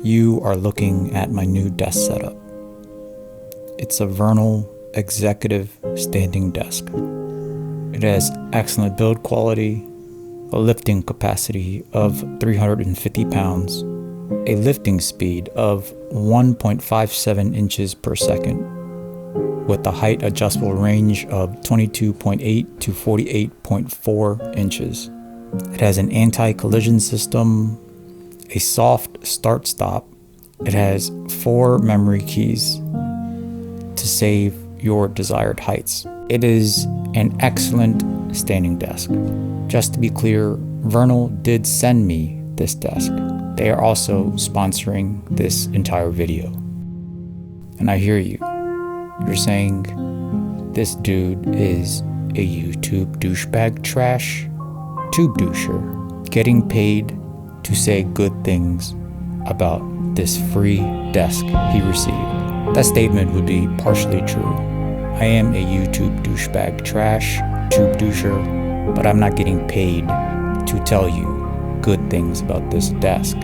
you are looking at my new desk setup. It's a Vernal Executive Standing Desk. It has excellent build quality, a lifting capacity of 350 pounds, a lifting speed of 1.57 inches per second, with a height adjustable range of 22.8 to 48.4 inches. It has an anti-collision system, a soft start-stop. It has 4 memory keys to save your desired heights. It is an excellent standing desk. Just to be clear, Vernal did send me this desk. They are also sponsoring this entire video. And I hear you. You're saying this dude is a YouTube douchebag trash tube doucher getting paid to say good things about this free desk he received. That statement would be partially true. I am a YouTube douchebag trash tube doucher, but I'm not getting paid to tell you good things about this desk.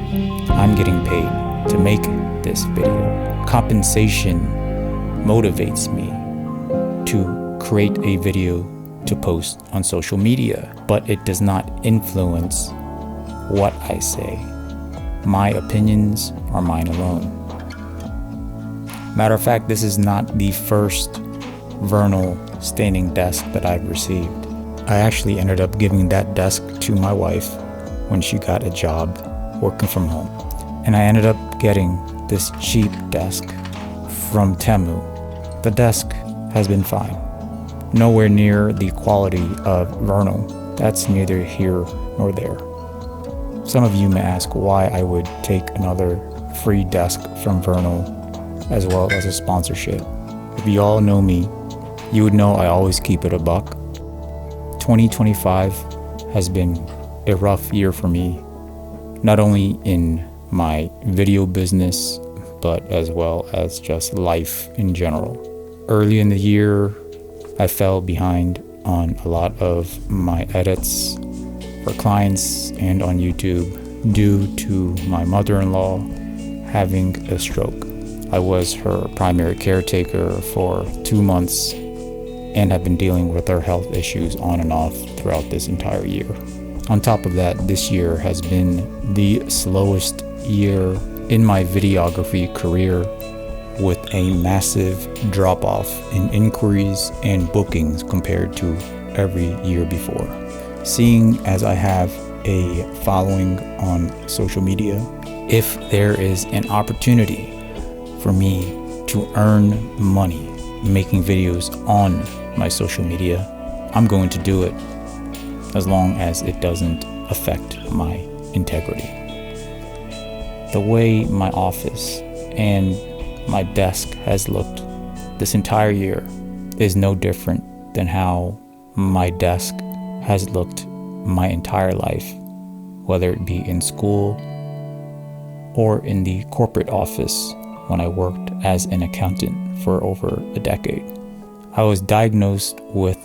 I'm getting paid to make this video. Compensation motivates me to create a video to post on social media, but it does not influence what I say. My opinions are mine alone. Matter of fact, this is not the first Vernal standing desk that I've received. I actually ended up giving that desk to my wife when she got a job working from home. And I ended up getting this cheap desk from Temu. The desk has been fine. Nowhere near the quality of Vernal. That's neither here nor there. Some of you may ask why I would take another free desk from Vernal as well as a sponsorship. If you all know me, you would know I always keep it a buck. 2025 has been a rough year for me, not only in my video business, but as well as just life in general. Early in the year, I fell behind on a lot of my edits for clients and on YouTube due to my mother-in-law having a stroke. I was her primary caretaker for 2 months and have been dealing with her health issues on and off throughout this entire year. On top of that, this year has been the slowest year in my videography career, with a massive drop-off in inquiries and bookings compared to every year before. Seeing as I have a following on social media, if there is an opportunity for me to earn money making videos on my social media, I'm going to do it as long as it doesn't affect my integrity. The way my office and my desk has looked this entire year is no different than how my desk has looked my entire life, whether it be in school or in the corporate office when I worked as an accountant for over a decade. I was diagnosed with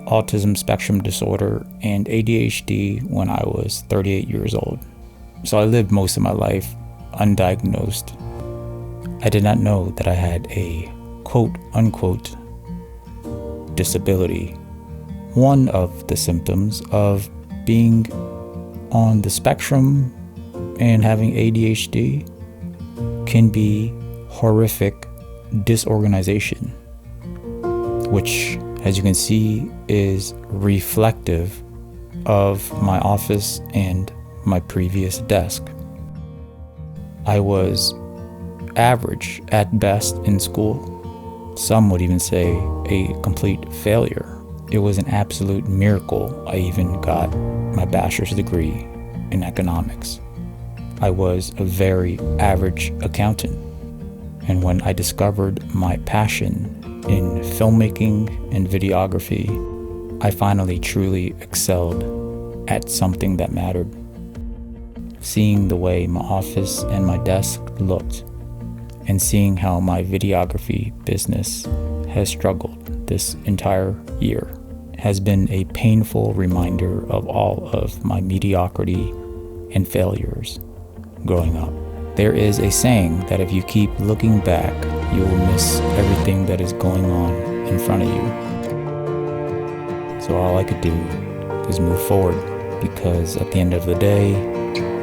autism spectrum disorder and ADHD when I was 38 years old. So I lived most of my life undiagnosed. I did not know that I had a quote-unquote disability. One of the symptoms of being on the spectrum and having ADHD can be horrific disorganization, which, as you can see, is reflective of my office and my previous desk. I was average at best in school. Some would even say a complete failure. It was an absolute miracle I even got my bachelor's degree in economics. I was a very average accountant. And when I discovered my passion in filmmaking and videography, I finally truly excelled at something that mattered. Seeing the way my office and my desk looked, and seeing how my videography business has struggled this entire year, has been a painful reminder of all of my mediocrity and failures growing up. There is a saying that if you keep looking back, you will miss everything that is going on in front of you. So all I could do is move forward, because at the end of the day,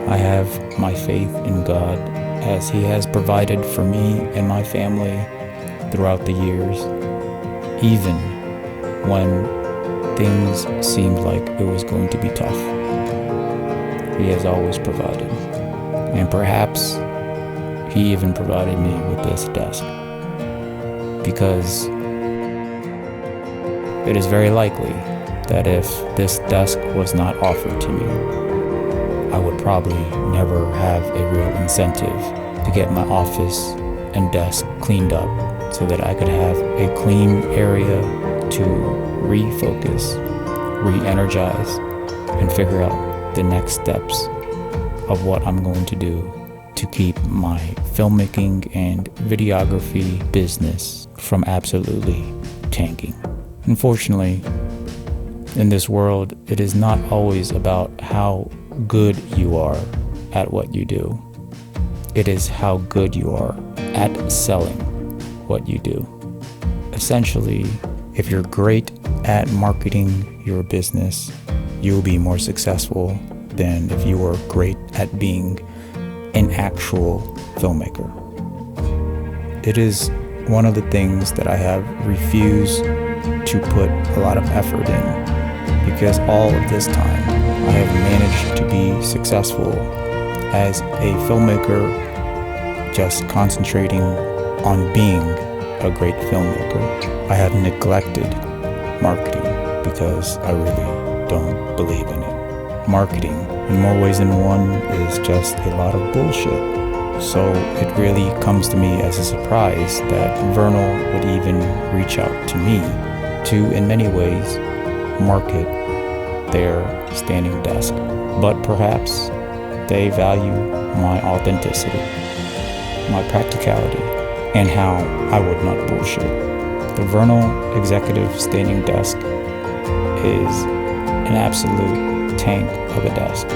I have my faith in God, as He has provided for me and my family throughout the years, even when things seemed like it was going to be tough. He has always provided. And perhaps He even provided me with this desk, because it is very likely that if this desk was not offered to me, I would probably never have a real incentive to get my office and desk cleaned up so that I could have a clean area to refocus, re-energize, and figure out the next steps of what I'm going to do to keep my filmmaking and videography business from absolutely tanking. Unfortunately, in this world, it is not always about how good you are at what you do. It is how good you are at selling what you do. Essentially, if you're great at marketing your business, you'll be more successful than if you were great at being an actual filmmaker. It is one of the things that I have refused to put a lot of effort in, because all of this time I have managed to be successful as a filmmaker, just concentrating on being a great filmmaker. I have neglected marketing because I really don't believe in it. Marketing, in more ways than one, is just a lot of bullshit. So it really comes to me as a surprise that Vernal would even reach out to me to, in many ways, market their standing desk. But perhaps they value my authenticity, my practicality, and how I would not bullshit. The Vernal Executive Standing Desk is an absolute tank of a desk.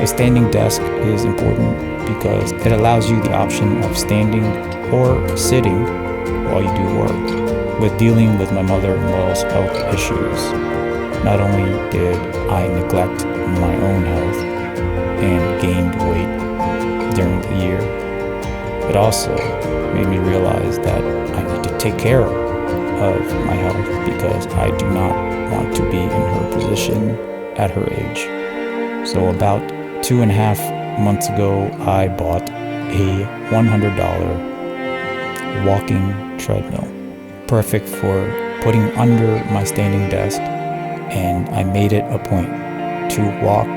A standing desk is important because it allows you the option of standing or sitting while you do work. With dealing with my mother-in-law's health issues, not only did I neglect my own health and gained weight during the year, it also made me realize that I need to take care of my health, because I do not want to be in her position at her age. So about 2.5 months ago, I bought a $100 walking treadmill, perfect for putting under my standing desk, and I made it a point to walk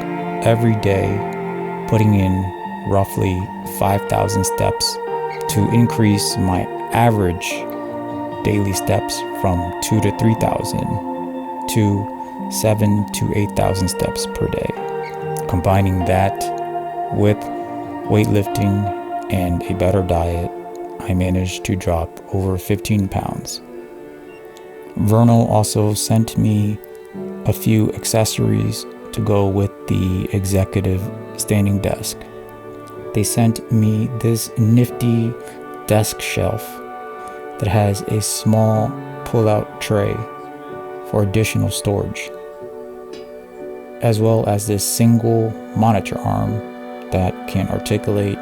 every day, putting in roughly 5,000 steps to increase my average daily steps from 2,000 to 3,000 to 7,000 to 8,000 steps per day. Combining that with weightlifting and a better diet, I managed to drop over 15 pounds. Vernal also sent me a few accessories to go with the executive standing desk. They sent me this nifty desk shelf that has a small pull-out tray for additional storage, as well as this single monitor arm that can articulate,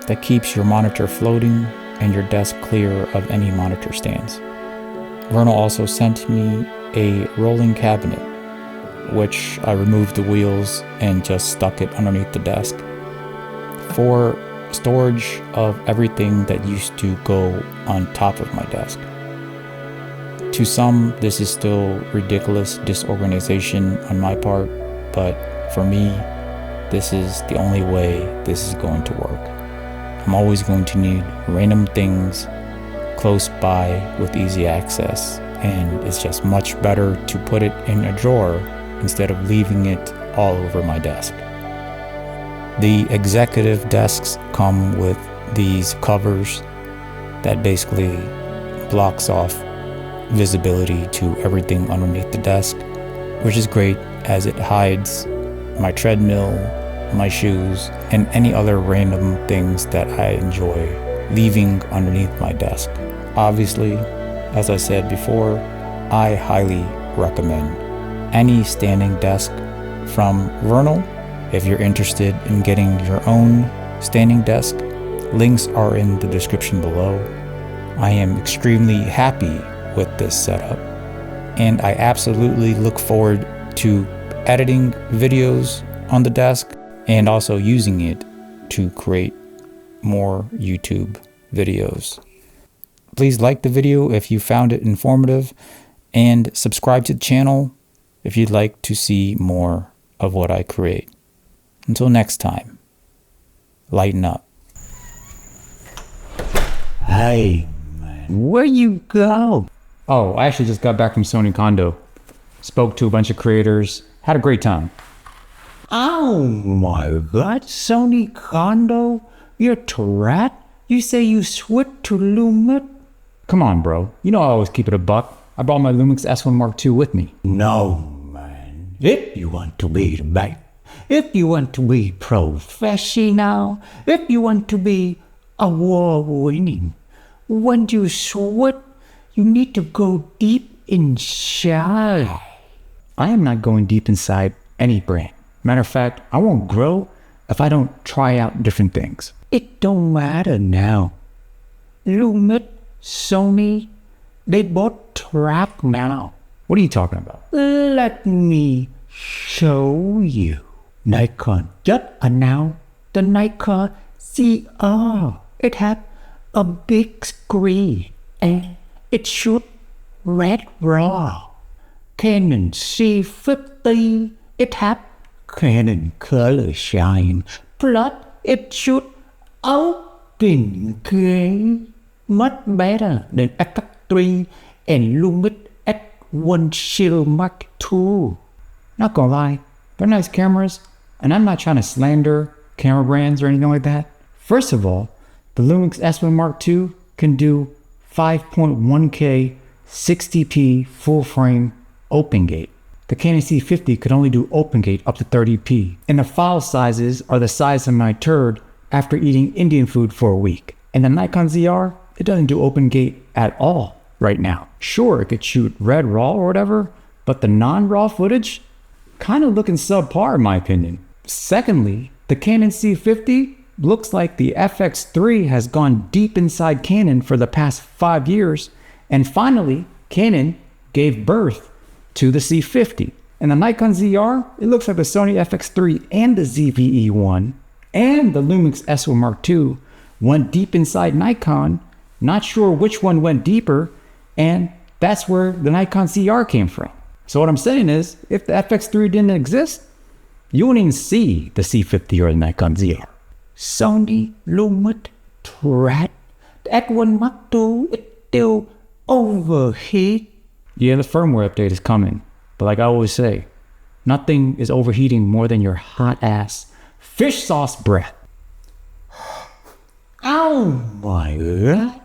that keeps your monitor floating and your desk clear of any monitor stands. Vernal also sent me a rolling cabinet, which I removed the wheels and just stuck it underneath the desk for storage of everything that used to go on top of my desk. To some, this is still ridiculous disorganization on my part, but for me, this is the only way this is going to work. I'm always going to need random things close by with easy access, and it's just much better to put it in a drawer instead of leaving it all over my desk. The executive desks come with these covers that basically blocks off visibility to everything underneath the desk, which is great as it hides my treadmill, my shoes, and any other random things that I enjoy leaving underneath my desk. Obviously, as I said before, I highly recommend any standing desk from Vernal. If you're interested in getting your own standing desk, links are in the description below. I am extremely happy with this setup, and I absolutely look forward to editing videos on the desk and also using it to create more YouTube videos. Please like the video if you found it informative, and subscribe to the channel if you'd like to see more of what I create. Until next time, lighten up. Hey, man, where you go? Oh, I actually just got back from Sony Condo. Spoke to a bunch of creators, had a great time. Oh my God, Sony Condo? You're a rat? You say you switched to Lumix? Come on, bro. You know I always keep it a buck. I brought my Lumix S1II with me. No, man. If you want to be the best, if you want to be professional, if you want to be award-winning, when you sweat, you need to go deep inside. I am not going deep inside any brand. Matter of fact, I won't grow if I don't try out different things. It don't matter now. Lumix, Sony, they both trap now. What are you talking about? Let me show you. Nikon just announced the Nikon CR. It has a big screen and it shoots red raw. Canon C50, it has Canon color shine. Plus it shoots open game. Much better than FX3 and Lumix S1II Mark II. Not gonna lie, they're nice cameras, and I'm not trying to slander camera brands or anything like that. First of all, the Lumix S1 Mark II can do 5.1K 60p full frame open gate. The Canon C50 could only do open gate up to 30p, and the file sizes are the size of my turd after eating Indian food for a week. And the Nikon ZR, it doesn't do open gate at all right now. Sure, it could shoot red raw or whatever, but the non-raw footage, kind of looking subpar in my opinion. Secondly, the Canon C50 looks like the FX3 has gone deep inside Canon for the past 5 years, and finally, Canon gave birth to the C50. And the Nikon ZR, it looks like the Sony FX3 and the ZVE1 and the Lumix S1 Mark II went deep inside Nikon. Not sure which one went deeper, and that's where the Nikon ZR came from. So what I'm saying is, if the FX3 didn't exist, you wouldn't even see the C50 or the Nikon ZR. Sony Lumix rat. That one Mark II is still overheat. Yeah, the firmware update is coming, but like I always say, nothing is overheating more than your hot ass fish sauce breath. Oh my God.